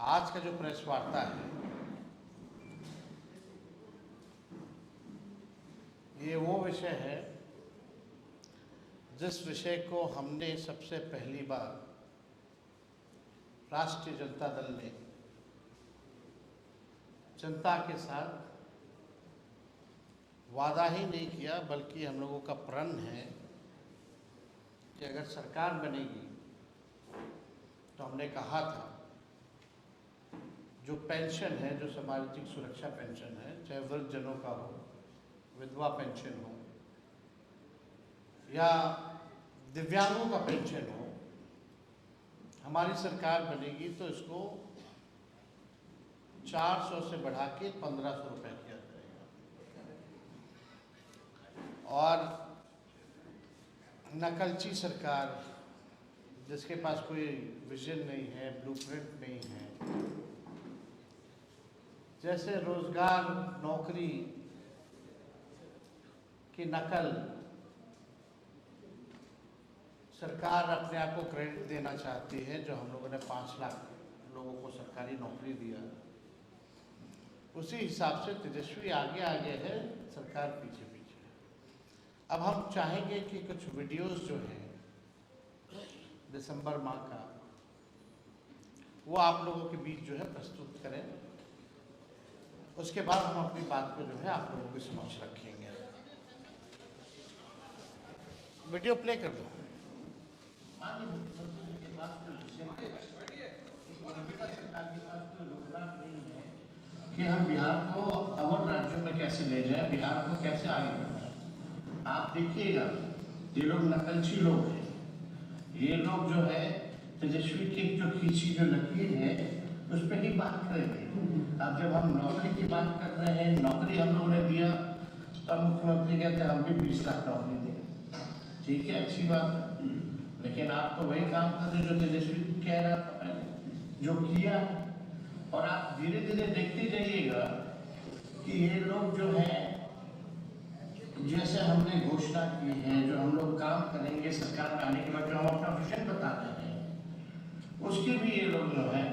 आज का जो प्रेस वार्ता है ये वो विषय है जिस विषय को हमने सबसे पहली बार राष्ट्रीय जनता दल ने जनता के साथ वादा ही नहीं किया, बल्कि हम लोगों का प्रण है कि अगर सरकार बनेगी तो हमने कहा था जो पेंशन है, जो सामाजिक सुरक्षा पेंशन है, चाहे वृद्धजनों का हो, विधवा पेंशन हो या दिव्यांगों का पेंशन हो, हमारी सरकार बनेगी तो इसको 400 से बढ़ा के 1500 रुपये किया जाएगा। और नकलची सरकार जिसके पास कोई विजन नहीं है, ब्लूप्रिंट नहीं है, जैसे रोजगार नौकरी की नकल सरकार अपने आप को क्रेडिट देना चाहती है। जो हम लोगों ने 5 लाख लोगों को सरकारी नौकरी दिया, उसी हिसाब से तेजस्वी आगे आगे है, सरकार पीछे पीछे है। अब हम चाहेंगे कि कुछ वीडियोस जो हैं दिसंबर माह का, वो आप लोगों के बीच जो है प्रस्तुत करें। उसके बाद हम अपनी बात को जो है आप लोगों के समक्ष रखेंगे। वीडियो प्ले कर दो। कि हम बिहार को और राज्यों में कैसे ले जाएं, बिहार को कैसे आगे बढ़ाएं। आप देखिएगा ये लोग नकलची लोग हैं। ये लोग जो है तेजस्वी की जो खींची जो लकीर है उस पर ही बात करेंगे। अब जब हम नौकरी की बात कर रहे हैं, नौकरी हम लोगों ने दिया, तब मुख्यमंत्री कहते हैं हम भी 20 लाख नौकरी दें। ठीक है, अच्छी बात है, लेकिन आप तो वही काम कर रहे जो तेजस्वी कह रहा था पहले, जो किया। और आप धीरे धीरे देखते जाइएगा कि ये लोग जो है, जैसे हमने घोषणा की है, जो हम लोग काम करेंगे सरकार में आने के बाद, जो हम अपना विजन बताते हैं, उसके भी ये लोग जो है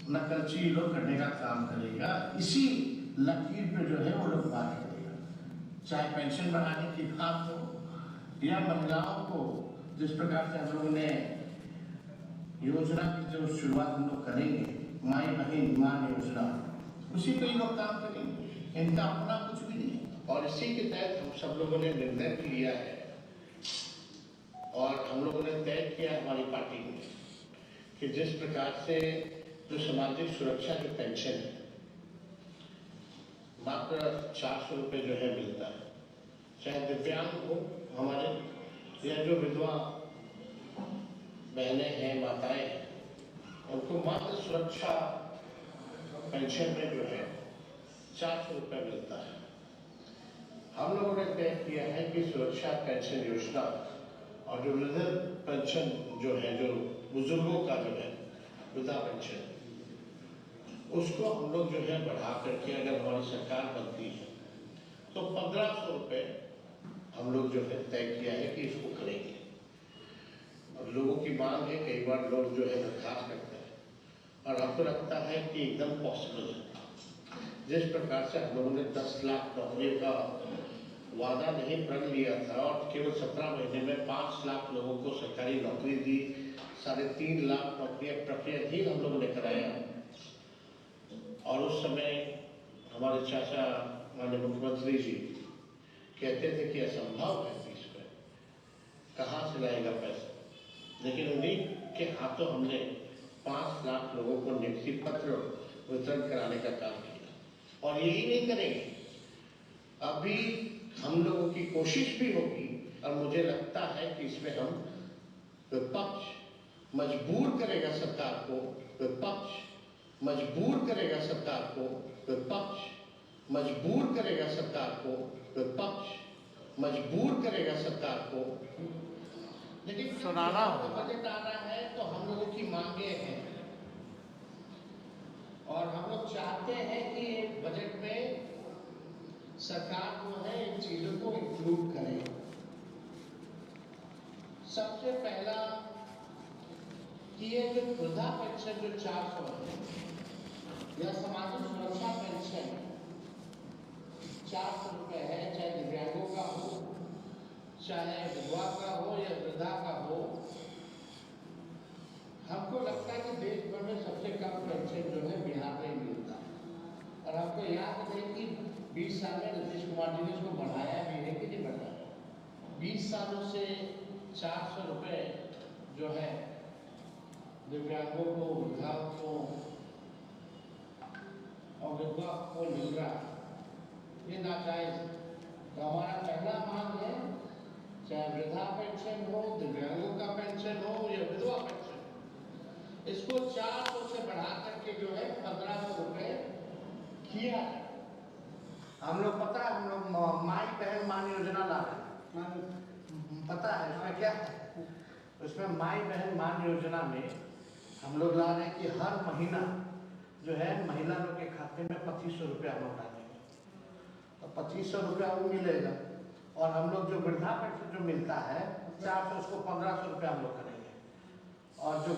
नकलची लोग करने का काम करेगा। इसी लकीर पे जो है वो लोग बात करेगा। चाहे पेंशन बढ़ाने की बात हो या महिलाओं को जिस प्रकार से हम लोगों ने योजना की जो शुरुआत हम लोग करेंगे, माई बहन मान योजना, उसी पे ही लोग काम करेंगे। इनका अपना कुछ भी नहीं। और इसी के तहत हम सब लोगों ने निर्णय लिया है और हम लोगों ने तय किया हमारी पार्टी में कि जिस प्रकार से जो सामाजिक सुरक्षा जो पेंशन है मात्र 400 रुपये जो है मिलता है, चाहे दिव्यांग हो हमारे या जो विधवा बहनें हैं, माताएं हैं, उनको मात्र सुरक्षा पेंशन में जो है 400 रुपये मिलता है। हम लोगों ने तय किया है कि सुरक्षा पेंशन योजना और जो वृद्ध पेंशन जो है, जो बुजुर्गों का जो है वृद्धा पेंशन, उसको हम लोग जो है बढ़ा करके, अगर हमारी सरकार बनती है तो 1500 रुपये हम लोग जो है तय किया है कि इसको करेंगे। और लोगों की मांग है, कई बार लोग जो है दरखास्त करते हैं और हमको लगता है कि एकदम पॉसिबल है। जिस प्रकार से हम लोगों ने 10 लाख नौकरियों का वादा नहीं प्रण लिया था और केवल 17 महीने में 5 लाख लोगों को सरकारी नौकरी दी, 3.5 लाख नौकरियां प्रक्रियाधीन हम लोगों ने कराया। और उस समय हमारे चाचा माननीय मुख्यमंत्री जी कहते थे कि असंभव है, इसमें कहाँ से लाएगा पैसा, लेकिन उन्हीं के हाथों हमने 5 लाख लोगों को नियुक्ति पत्र वितरण कराने का काम किया। और यही नहीं करेंगे, अभी हम लोगों की कोशिश भी होगी और मुझे लगता है कि इसमें हम विपक्ष मजबूर करेगा सरकार को, विपक्ष मजबूर करेगा सरकार को, विपक्ष मजबूर करेगा सरकार को, विपक्ष मजबूर करेगा सरकार को। लेकिन सुनाना हो, बजट आ रहा है तो हम लोगों की मांगे हैं और हम लोग चाहते हैं कि बजट में सरकार जो है इन चीजों को इंक्लूड करे। सबसे पहला कि ये जो वृद्धा पेंशन जो 400 है या सामाजिक सुरक्षा पेंशन 400 रुपये है, चाहे दिव्यांगों का हो, चाहे विधवा का हो या वृद्धा का हो, हमको लगता है कि देश भर में सबसे कम पेंशन जो है बिहार में मिलता है। और हमको याद है कि 20 साल में नीतीश कुमार जी ने इसको बढ़ाया भी है कि नहीं बढ़ाया। 20 सालों से 400 रुपये जो है दिव्यांगों को, वृद्धाओं को और विधवा को मिल रहा, ये नाजायज। तो हमारा पहला मांग है, चाहे वृद्धा पेंशन हो, दिव्यांगों का पेंशन हो या विधवा पेंशन, इसको 400 से बढ़ा करके जो है 1500 रुपये किया। हम लोग पता है, हम लोग माई बहन मान योजना ला रहे हैं, पता है इसमें क्या है? उसमें माई बहन मान योजना में हम लोग ला रहे हैं कि हर महीना जो है महिला लोग के खाते में 2500 रुपया हम लोग डालेंगे, तो 2500 रुपया वो मिलेगा। और हम लोग जो वृद्धा पेंशन जो मिलता है 400, उसको 1500 रुपया हम लोग करेंगे। और जो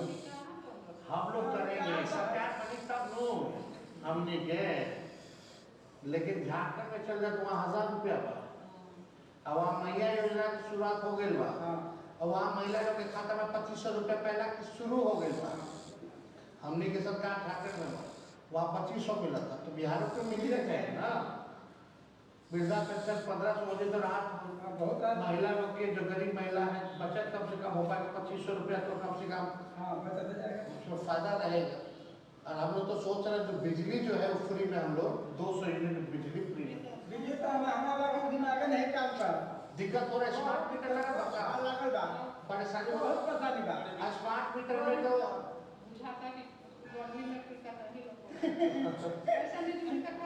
हम लोग करेंगे सरकार बनी तब लोग हमने गए, लेकिन झारखंड में चल जाए तो वहाँ 1000 रुपया बा। अब वहाँ महिला योजना की शुरुआत हो गई बा, और वहाँ महिला लोग के खाता में 2500 रुपया पहला की शुरू हो गई बा। हमने के सरकार झारखंड में वहाँ 2500 मिला था, तो बिहार को मिल ही रहे हैं ना। वृद्धा पेंशन 1500 हो जाए तो राहत बहुत है। महिला लोग के जो गरीब महिला है बचत कम से कम हो पाएगा, 2500 रुपया तो कम से कम बचत हो जाएगा, उसमें फायदा रहेगा। और हम लोग तो सोच रहे हैं जो बिजली जो है वो फ्री में, हम लोग 200 यूनिट बिजली फ्री है। बिजली तो हमारा दिमाग नहीं काम कर दिक्कत हो रहा है, स्मार्ट मीटर लगा परेशानी बहुत परेशानी बा। स्मार्ट मीटर में तो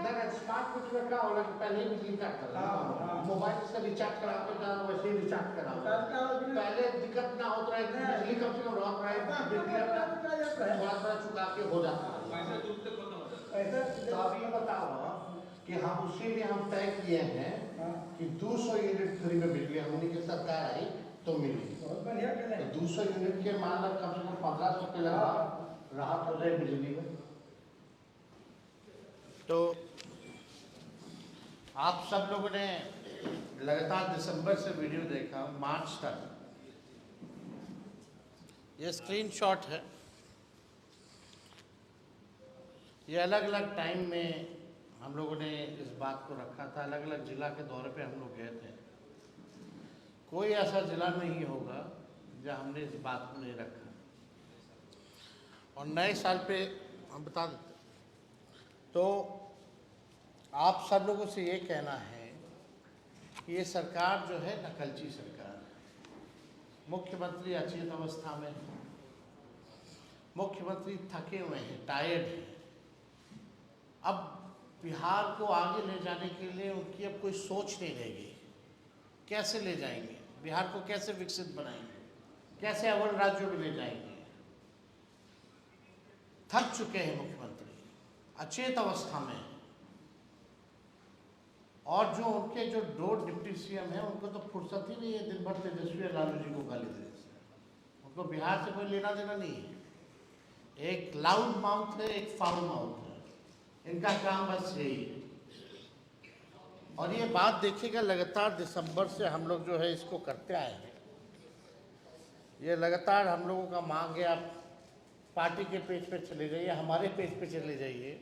नहीं, स्मार्ट मीटर में क्या होगा कि पहले ही बिजली काट कर मोबाइल से रिचार्ज कराते था, वैसे ही रिचार्ज कराओ। पहले दिक्कत ना होता है, बिजली कम से कम रॉक रहा है, बिजली अपना थोड़ा चुका के हो जाता है। तो अब ये बताओ कि हम उसीलिए हम तय किए हैं कि 200 यूनिट फ्री में बिजली हमने की सरकार आई तो मिली। तो 200 यूनिट के मान लो कम से कम 1500 के राहत हो जाए बिजली में। तो आप सब लोगों ने लगातार दिसंबर से वीडियो देखा, मार्च तक। ये स्क्रीनशॉट है, ये अलग अलग टाइम में हम लोगों ने इस बात को रखा था। अलग अलग जिला के दौरे पे हम लोग गए थे। कोई ऐसा जिला नहीं होगा जहाँ हमने इस बात को नहीं रखा। और नए साल पे हम बता देते, तो आप सब लोगों से ये कहना है कि ये सरकार जो है नकलची सरकार है। मुख्यमंत्री अचेत अवस्था में, मुख्यमंत्री थके हुए हैं, टायर्ड हैं। अब बिहार को आगे ले जाने के लिए उनकी अब कोई सोच नहीं रहेगी। कैसे ले जाएंगे बिहार को, कैसे विकसित बनाएंगे, कैसे अव्वल राज्यों में ले जाएंगे। थक चुके हैं मुख्यमंत्री, अचेत अवस्था में। और जो उनके जो 2 डिप्टी सीएम हैं उनको तो फुर्सत ही नहीं है दिन भर तेजस्वी लालू जी को गाली देने से। उनको बिहार से कोई लेना देना नहीं है। एक लाउड माउथ है, एक फाउल माउथ है, इनका काम बस यही है। और ये बात देखिएगा, लगातार दिसंबर से हम लोग जो है इसको करते आए हैं। ये लगातार हम लोगों का मांग है। आप पार्टी के पेज पे चले जाइए, हमारे पेज पे चले जाइए,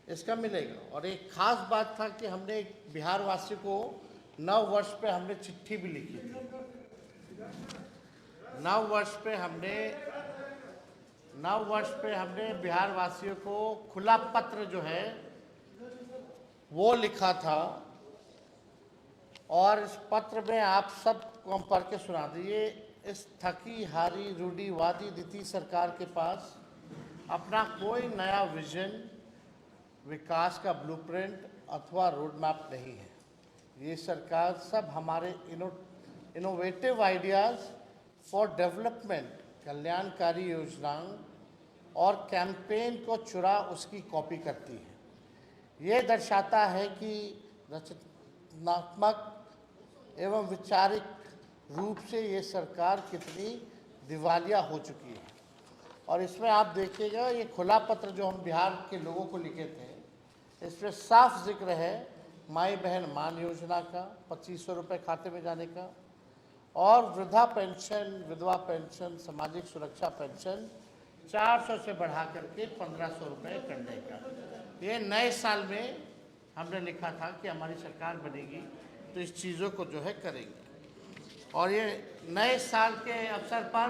इसका मिलेगा। और एक खास बात था कि हमने बिहार वासी को नव वर्ष पे हमने चिट्ठी भी लिखी थी। नव वर्ष पे हमने बिहार वासियों को खुला पत्र जो है वो लिखा था। और इस पत्र में आप सबको हम पढ़ के सुना दिए। इस थकी हारी रूढ़िवादी नीतीश सरकार के पास अपना कोई नया विजन, विकास का ब्लूप्रिंट अथवा रोड मैप नहीं है। ये सरकार सब हमारे इनोवेटिव आइडियाज़ फॉर डेवलपमेंट, कल्याणकारी योजनाओं और कैंपेन को चुरा उसकी कॉपी करती है। ये दर्शाता है कि रचनात्मक एवं वैचारिक रूप से ये सरकार कितनी दिवालिया हो चुकी है। और इसमें आप देखिएगा ये खुला पत्र जो हम बिहार के लोगों को लिखे थे, इसमें साफ जिक्र है माई बहन मान योजना का 2500 रुपये खाते में जाने का, और वृद्धा पेंशन, विधवा पेंशन, सामाजिक सुरक्षा पेंशन 400 से बढ़ा करके 1500 रुपये करने का। ये नए साल में हमने लिखा था कि हमारी सरकार बनेगी तो इस चीज़ों को जो है करेंगे। और ये नए साल के अवसर पर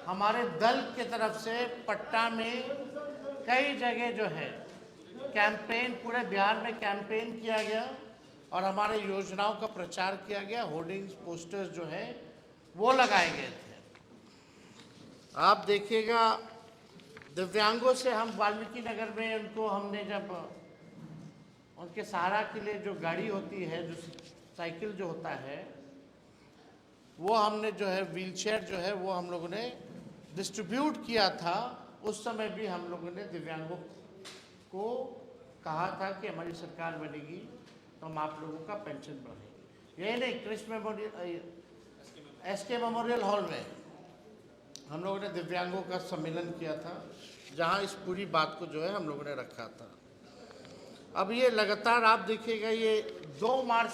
हमारे दल की तरफ से पटना में कई जगह जो है कैंपेन, पूरे बिहार में कैंपेन किया गया और हमारे योजनाओं का प्रचार किया गया। होर्डिंग्स, पोस्टर्स जो है वो लगाए गए थे। आप देखिएगा दिव्यांगों से हम वाल्मीकि नगर में उनको हमने जब उनके सहारा के लिए जो गाड़ी होती है, जो साइकिल जो होता है, वो हमने जो है व्हीलचेयर जो है वो हम लोगों ने डिस्ट्रीब्यूट किया था। उस समय भी हम लोगों ने दिव्यांगों को कहा था कि हमारी सरकार बनेगी तो हम आप लोगों का पेंशन बढ़ाएंगे। यही नहीं, Krishna memorial, SK memorial hall में हम लोगों ने दिव्यांगों का सम्मेलन किया था, जहां इस पूरी बात को जो है हम लोगों ने रखा था। अब ये लगातार आप देखिएगा, ये 2 मार्च